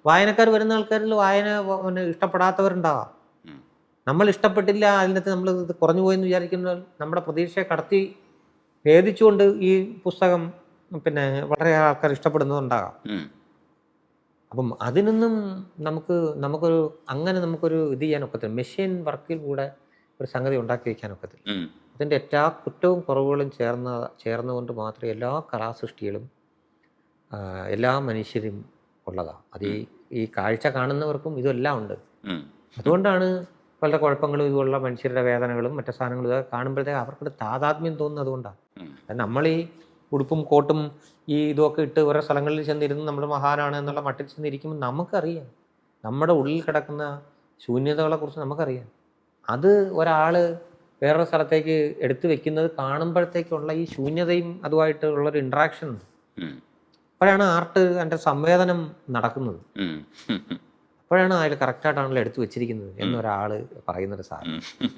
വായനക്കാർ വരുന്ന ആൾക്കാരിൽ പിന്നെ ഇഷ്ടപ്പെടാത്തവരുണ്ടാവാം. ഉം. നമ്മൾ ഇഷ്ടപ്പെട്ടില്ല, അതിനകത്ത് നമ്മൾ ഇത് കുറഞ്ഞു പോയെന്ന് വിചാരിക്കുന്നത് നമ്മുടെ പ്രതീക്ഷയെ കടത്തി ഭേദിച്ചുകൊണ്ട് ഈ പുസ്തകം പിന്നെ വളരെ ആൾക്കാർ ഇഷ്ടപ്പെടുന്നതുണ്ടാകാം. ഉം. അപ്പം അതിനൊന്നും നമുക്കൊരു അങ്ങനെ നമുക്കൊരു ഇത് ചെയ്യാൻ ഒക്കത്തില്ല. മെഷീൻ വർക്കിൽ കൂടെ ഒരു സംഗതി ഉണ്ടാക്കി വയ്ക്കാൻ ഒക്കത്തില്ല. ഉം. അതിൻ്റെ എല്ലാ കുറ്റവും കുറവുകളും ചേർന്നുകൊണ്ട് മാത്രമേ എല്ലാ കലാസൃഷ്ടികളും എല്ലാ മനുഷ്യരും ഉള്ളതാണ്. അത് ഈ കാഴ്ച കാണുന്നവർക്കും ഇതെല്ലാം ഉണ്ട്. ഉം. അതുകൊണ്ടാണ് പല കുഴപ്പങ്ങളും ഇതുപോലുള്ള മനുഷ്യരുടെ വേദനകളും മറ്റു സാധനങ്ങളും ഇതൊക്കെ കാണുമ്പോഴത്തേക്ക് അവർക്കൊരു താതാത്മ്യം തോന്നുന്നത് അതുകൊണ്ടാണ്. ഉം. നമ്മൾ ഈ ഉടുപ്പും കോട്ടും ഈ ഇതൊക്കെ ഇട്ട് ഓരോ സ്ഥലങ്ങളിൽ ചെന്നിരുന്ന് നമ്മൾ മഹാനാണ് എന്നുള്ള മട്ടിൽ ചെന്നിരിക്കുമ്പോൾ നമുക്കറിയാം നമ്മുടെ ഉള്ളിൽ കിടക്കുന്ന ശൂന്യതകളെക്കുറിച്ച് നമുക്കറിയാം. അത് ഒരാൾ വേറൊരു സ്ഥലത്തേക്ക് എടുത്തു വെക്കുന്നത് കാണുമ്പോഴത്തേക്കുള്ള ഈ ശൂന്യതയും അതുമായിട്ടുള്ളൊരു ഇൻട്രാക്ഷൻ ഉണ്ട്. ഉം. അപ്പോഴാണ് ആർട്ട് എൻ്റെ സംവേദനം നടക്കുന്നത്. ഉം. അപ്പോഴാണ് അതിൽ കറക്റ്റായിട്ടാണല്ലോ എടുത്തു വെച്ചിരിക്കുന്നത് എന്നൊരാൾ പറയുന്നൊരു സാധനം. ഉം.